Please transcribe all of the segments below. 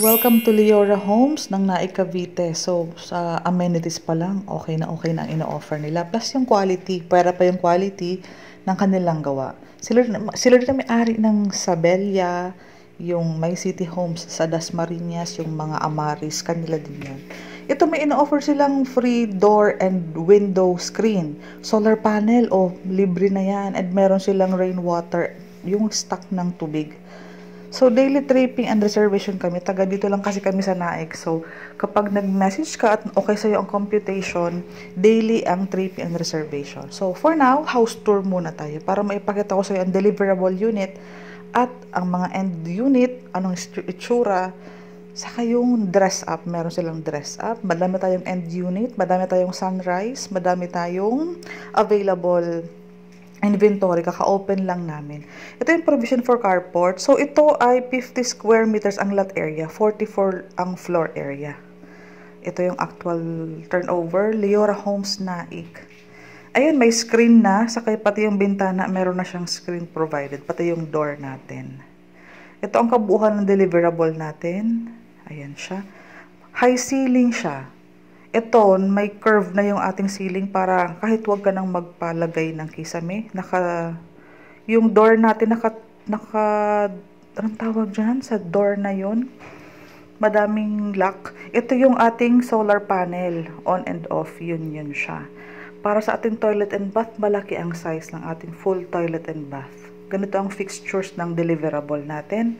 Welcome to Leora Homes ng Naik Cavite. So, sa amenities pa lang, okay na ang ino-offer nila. Plus yung quality, para pa yung quality ng kanilang gawa. Sila rin ang may-ari ng Sabella, yung May City Homes sa Dasmariñas, yung mga Amaris, kanila din yan. Ito may ino-offer silang free door and window screen. Solar panel, libre na yan. And meron silang rainwater, yung stock ng tubig. So, daily tripping and reservation kami. Taga dito lang kasi kami sa Naik. So, kapag nag-message ka at okay sa'yo ang computation, daily ang tripping and reservation. So, for now, house tour muna tayo para maipakita ko sa'yo ang deliverable unit at ang mga end unit, anong itsura, saka yung dress up. Meron silang dress up. Madami tayong end unit, madami tayong sunrise, madami tayong available inventory, kaka-open lang namin. Ito yung provision for carport. So, ito ay 50 square meters ang lot area, 44 ang floor area. Ito yung actual turnover, Leora Homes Naik. Ayun, may screen na, saka pati yung bintana, meron na siyang screen provided, pati yung door natin. Ito ang kabuuan ng deliverable natin. Ayan siya. High ceiling siya. Ito, may curve na yung ating ceiling para kahit wag ka nang magpalagay ng kisame. Yung door natin, anong tawag dyan sa door na yun? Madaming lock. Ito yung ating solar panel, on and off, yun siya. Para sa ating toilet and bath, malaki ang size ng ating full toilet and bath. Ganito ang fixtures ng deliverable natin.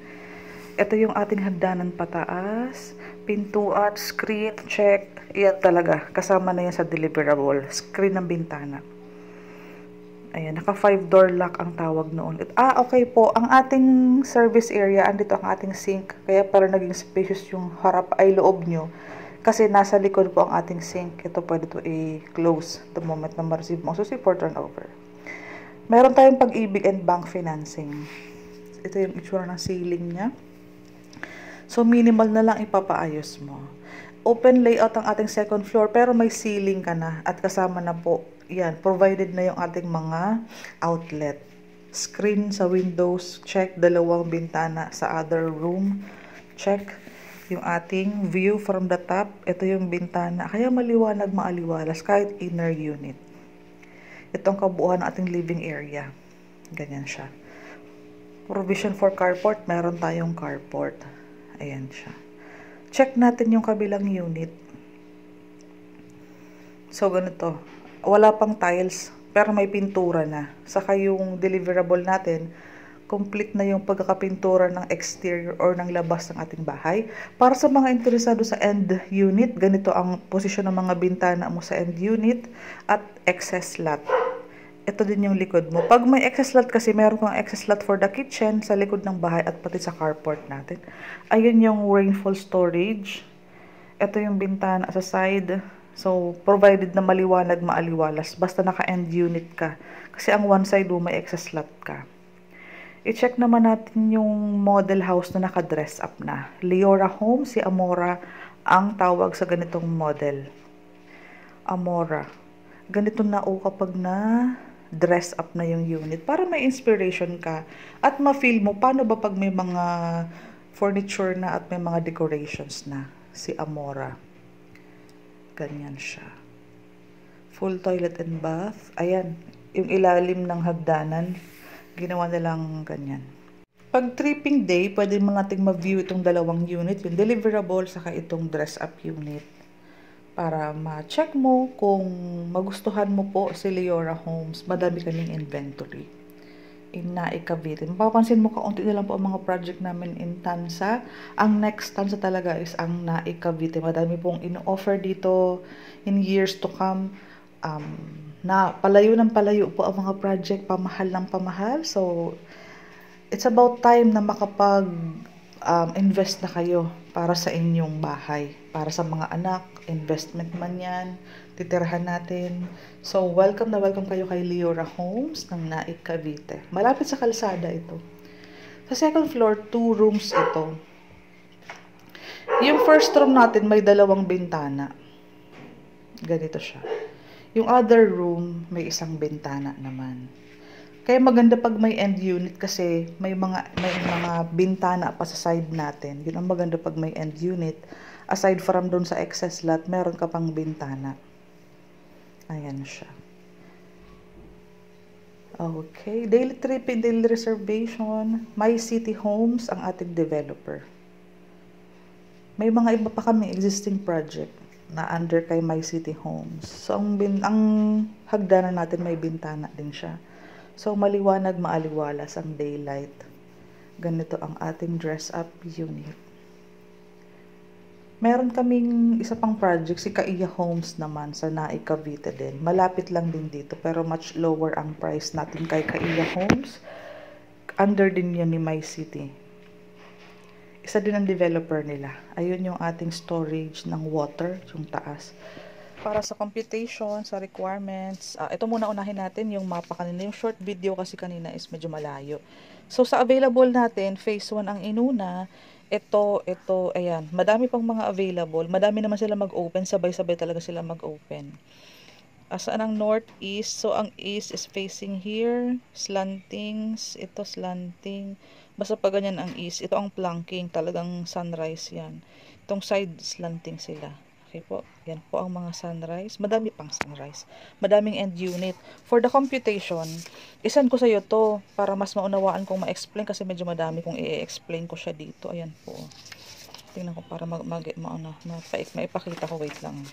Ito yung ating hagdanan pataas, pintuan, screen, check. Yan talaga, kasama na yan sa deliverable. Screen ng bintana. Ayan, naka 5 door lock ang tawag noon. Okay po, ang ating service area, andito ang ating sink. Kaya para naging spacious yung harap ay loob nyo. Kasi nasa likod po ang ating sink. Ito pwede to i-close the moment na ma-receive mo. So, for turnover. Meron tayong Pag-ibig and bank financing. Ito yung itsura ng ceiling niya. So, minimal na lang ipapaayos mo. Open layout ang ating second floor, pero may ceiling ka na. At kasama na po, yan, provided na yung ating mga outlet. Screen sa windows, check. Dalawang bintana sa other room, check. Yung ating view from the top, ito yung bintana. Kaya maliwanag, maaliwalas, kahit inner unit. Itong kabuuan ng ating living area. Ganyan siya. Provision for carport, meron tayong carport. Ayan siya. Check natin yung kabilang unit. So, ganito. Wala pang tiles, pero may pintura na. Saka yung deliverable natin, complete na yung pagkakapintura ng exterior or ng labas ng ating bahay. Para sa mga interesado sa end unit, ganito ang posisyon ng mga bintana mo sa end unit at excess lot. Ito din yung likod mo. Pag may excess lot kasi, meron kang excess lot for the kitchen, sa likod ng bahay at pati sa carport natin. Ayun yung rainfall storage. Ito yung bintana sa side. So, provided na maliwanag, maaliwalas. Basta naka-end unit ka. Kasi ang one side mo may excess lot ka. I-check naman natin yung model house na naka-dress up na. Leora Home, si Amora ang tawag sa ganitong model. Amora. Ganito na kapag na dress up na yung unit para may inspiration ka at ma-feel mo paano ba pag may mga furniture na at may mga decorations na. Si Amora. Ganyan siya. Full toilet and bath. Ayan, yung ilalim ng hagdanan, ginawa nilang ganyan. Pag tripping day, pwede mo nating ma-view itong dalawang unit, yung deliverable saka itong dress up unit. Para ma-check mo kung magustuhan mo po si Leora Homes. Madami kaming inventory in Naik Cavite. Mapapansin mo kaunti na lang po ang mga project namin in Tansa. Ang next Tansa talaga is ang Naik Cavite. Madami pong in-offer dito in years to come. Na palayo ng palayo po ang mga project, pamahal ng pamahal. So, it's about time na invest na kayo para sa inyong bahay. Para sa mga anak, investment man yan, titirahan natin. So, welcome na welcome kayo kay Leora Homes ng Naik Cavite. Malapit sa kalsada ito. Sa second floor, 2 rooms ito. Yung first room natin may 2 bintana. Ganito siya. Yung other room, may 1 bintana naman. Kaya maganda pag may end unit kasi may mga bintana pa sa side natin. Yun ang maganda pag may end unit. Aside from doon sa excess lot, meron ka pang bintana. Ayan siya. Okay, daily trip and daily reservation. My City Homes ang ating developer. May mga iba pa kami existing project na under kay My City Homes. So, ang hagdanan natin may bintana din siya. So, maliwanag, maaliwalas ang daylight. Ganito ang ating dress-up unit. Meron kaming isa pang project, si Kaiya Homes naman, sa Naik, Cavite din. Malapit lang din dito, pero much lower ang price natin kay Kaiya Homes. Under din yan ni My City. Isa din ang developer nila. Ayun yung ating storage ng water, yung taas. Para sa computation, sa requirements, ito muna unahin natin yung mapa kanina. Yung short video kasi kanina is medyo malayo. So, sa available natin, phase 1 ang inuna. Ito, ayan. Madami pang mga available. Madami naman sila mag-open. Sabay-sabay talaga sila mag-open. Saan ang north, east? So, ang east is facing here. Slantings. Ito, slanting. Basta pa ganyan ang east. Ito ang planking. Talagang sunrise yan. Itong side, slanting sila. Okay po. Yan po ang mga sunrise. Madami pang sunrise. Madaming end unit. For the computation, isan ko sa iyo to para mas maunawaan kong ma-explain kasi medyo madami kong i-explain ko siya dito. Ayan po. Tingnan ko para maipakita ko. Wait lang.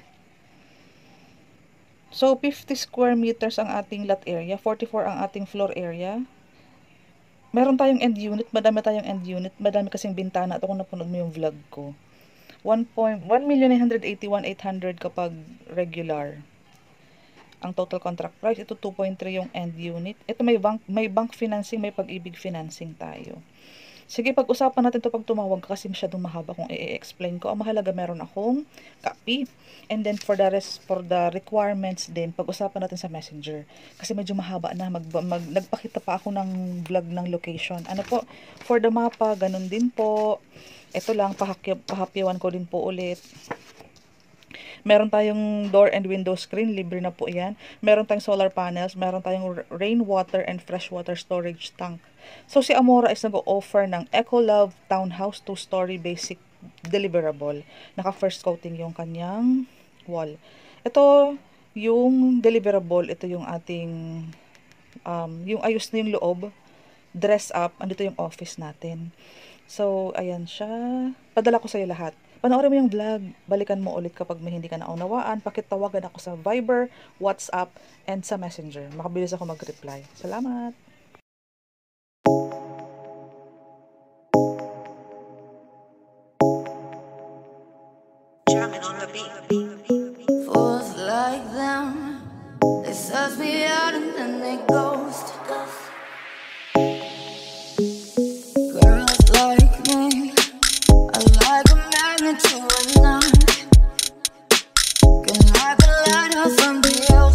So, 50 square meters ang ating lot area. 44 ang ating floor area. Meron tayong end unit. Madami tayong end unit. Madami kasing bintana. Ito kung napanood mo yung vlog ko. 1,981,800 kapag regular. Ang total contract price, ito 2.3 yung end unit. Ito may bank financing, may Pag-ibig financing tayo. Sige, pag-usapan natin ito pag tumawag kasi masyadong mahaba kung i-explain ko. Ang mahalaga meron akong copy. And then for the requirements din, pag-usapan natin sa Messenger. Kasi medyo mahaba na. Nagpakita pa ako ng vlog ng location. Ano po? For the mapa, ganun din po. Ito lang, pahapyawan ko din po ulit. Meron tayong door and window screen, libre na po yan. Meron tayong solar panels, meron tayong rainwater and freshwater storage tank. So, si Amora is nag-o-offer ng Ecolove Townhouse 2-story basic deliverable. Naka-first coating yung kanyang wall. Ito, yung deliverable, ito yung ating, yung ayos na yung loob, dress up, andito yung office natin. So, ayan siya. Padala ko sa'yo lahat. Panoorin mo yung vlog. Balikan mo ulit kapag may hindi ka naunawaan. Pakitawagan ako sa Viber, WhatsApp, and sa Messenger. Makabilis ako mag-reply. Salamat! Fools like them, they suss me out and then they ghost. Girls like me, I like a magnet to a knife. Can like a lighter from the ocean.